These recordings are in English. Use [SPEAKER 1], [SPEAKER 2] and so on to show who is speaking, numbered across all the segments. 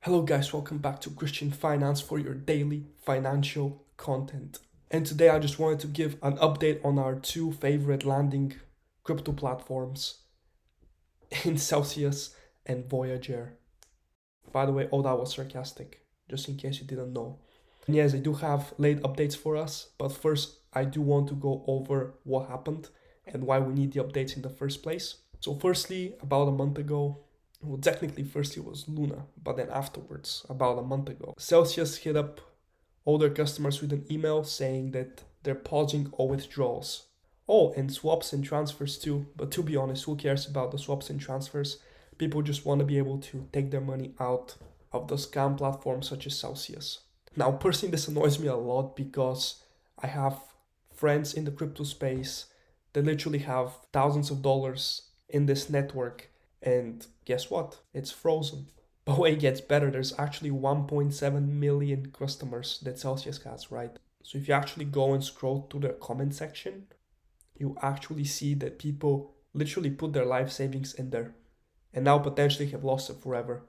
[SPEAKER 1] Hello guys, welcome back to Christian Finance for your daily financial content. And today I just wanted to give an update on our two favorite landing crypto platforms in Celsius and Voyager. By the way, all that was sarcastic, just in case you didn't know. And yes, I do have late updates for us, but first I do want to go over what happened and why we need the updates in the first place. So firstly, about a month ago, well, technically, first it was Luna, but then afterwards, about a month ago, Celsius hit up all their customers with an email saying that they're pausing all withdrawals. Oh, and swaps and transfers too. But to be honest, who cares about the swaps and transfers? People just want to be able to take their money out of the scam platforms such as Celsius. Now, personally, this annoys me a lot because I have friends in the crypto space that literally have thousands of dollars in this network. And guess what? It's frozen. But wait, it gets better. There's actually 1.7 million customers that Celsius has, right? So if you actually go and scroll to the comment section, you actually see that people literally put their life savings in there and now potentially have lost it forever.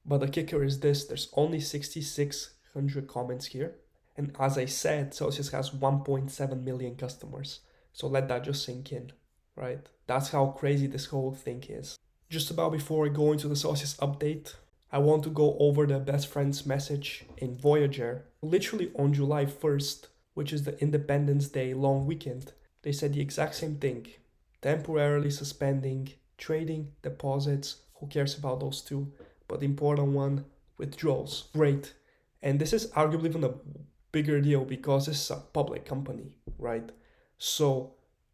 [SPEAKER 1] But the kicker is this, there's only 6,600 comments here. And as I said, Celsius has 1.7 million customers. So let that just sink in, right? That's how crazy this whole thing is. Just about before I go into the Celsius update, I want to go over the best friends message in Voyager. Literally on July 1st, which is the Independence Day long weekend, they said the exact same thing. Temporarily suspending trading, deposits, who cares about those two? But the important one, withdrawals. Great. And this is arguably even a bigger deal because this is a public company, right? So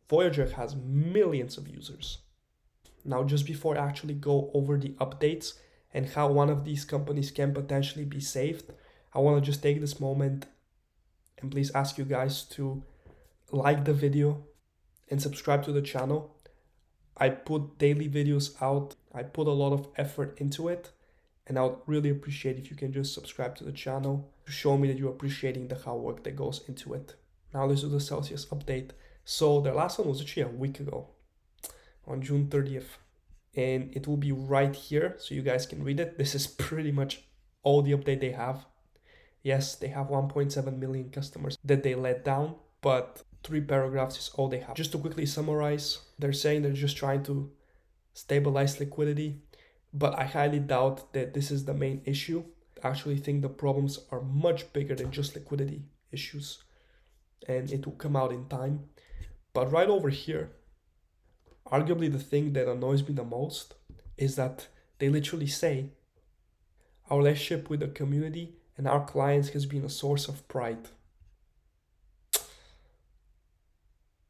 [SPEAKER 1] Voyager has millions of users. Now, just before I actually go over the updates and how one of these companies can potentially be saved, I want to just take this moment and please ask you guys to like the video and subscribe to the channel. I put daily videos out. I put a lot of effort into it, and I would really appreciate if you can just subscribe to the channel to show me that you're appreciating the hard work that goes into it. Now let's do the Celsius update. So the last one was actually a week ago, on June 30th. And it will be right here so you guys can read it. This is pretty much all the update they have. Yes, they have 1.7 million customers that they let down, but 3 paragraphs is all they have. Just to quickly summarize, they're saying they're just trying to stabilize liquidity, but I highly doubt that this is the main issue. I actually think the problems are much bigger than just liquidity issues, and it will come out in time. But right over here, arguably the thing that annoys me the most is that they literally say our relationship with the community and our clients has been a source of pride.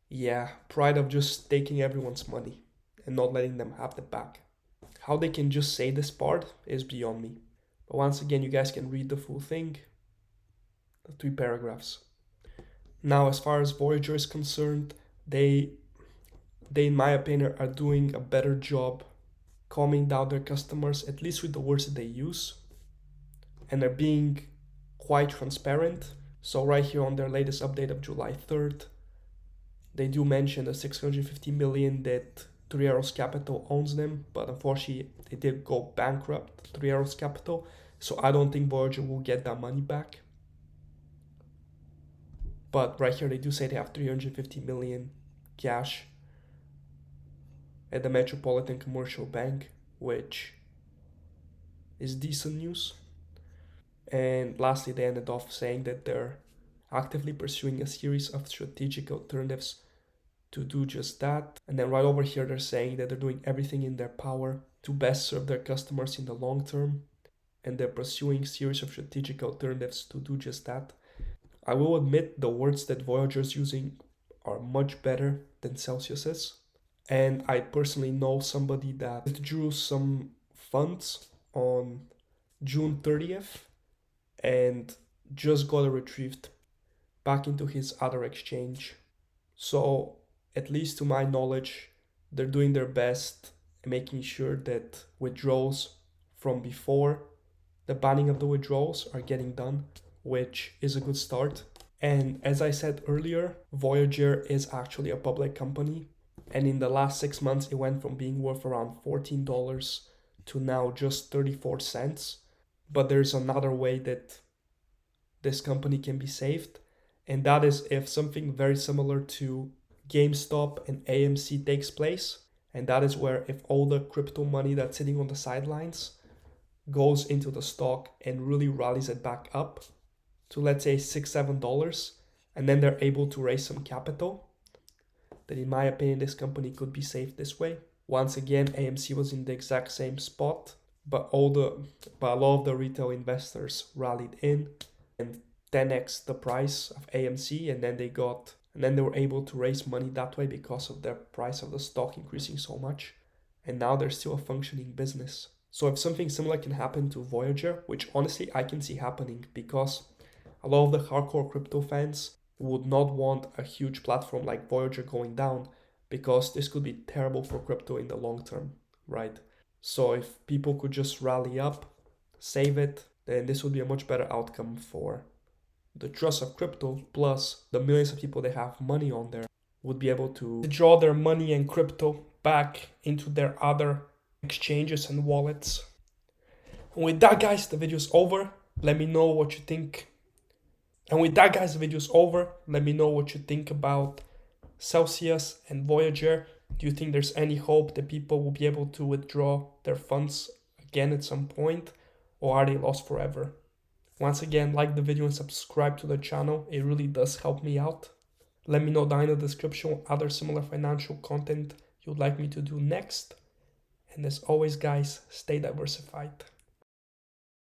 [SPEAKER 1] Yeah, pride of just taking everyone's money and not letting them have it back. How they can just say this part is beyond me. But once again, you guys can read the full thing, the 3 paragraphs. Now, as far as Voyager is concerned, they in my opinion are doing a better job calming down their customers, at least with the words that they use, and they're being quite transparent. So right here on their latest update of July 3rd, they do mention the 650 million that Three Arrows Capital owns them, but unfortunately they did go bankrupt, Three Arrows Capital, so I don't think Voyager will get that money back. But right here they do say they have 350 million cash at the Metropolitan Commercial Bank, which is decent news. And lastly, they ended off saying that they're actively pursuing a series of strategic alternatives to do just that. And then right over here, they're saying that they're doing everything in their power to best serve their customers in the long term. And they're pursuing a series of strategic alternatives to do just that. I will admit the words that Voyager is using are much better than Celsius's. And I personally know somebody that withdrew some funds on June 30th and just got it retrieved back into his other exchange. So at least to my knowledge, they're doing their best in making sure that withdrawals from before the banning of the withdrawals are getting done, which is a good start. And as I said earlier, Voyager is actually a public company. And in the last 6 months, it went from being worth around $14 to now just 34 cents. But there's another way that this company can be saved, and that is if something very similar to GameStop and AMC takes place. And that is where if all the crypto money that's sitting on the sidelines goes into the stock and really rallies it back up to, let's say, $6-7, and then they're able to raise some capital, then in my opinion this company could be saved this way. Once again, AMC was in the exact same spot, but a lot of the retail investors rallied in and 10x the price of AMC, and then they were able to raise money that way because of the price of the stock increasing so much. And now they're still a functioning business. So if something similar can happen to Voyager, which honestly I can see happening, because a lot of the hardcore crypto fans would not want a huge platform like Voyager going down, because this could be terrible for crypto in the long term, right? So if people could just rally up, save it, then this would be a much better outcome for the trust of crypto, plus the millions of people that have money on there would be able to withdraw their money and crypto back into their other exchanges and wallets. And with that, guys, the video's over. Let me know what you think. Let me know what you think about Celsius and Voyager. Do you think there's any hope that people will be able to withdraw their funds again at some point, or are they lost forever? Once again, like the video and subscribe to the channel. It really does help me out. Let me know down in the description what other similar financial content you'd like me to do next. And as always, guys, stay diversified.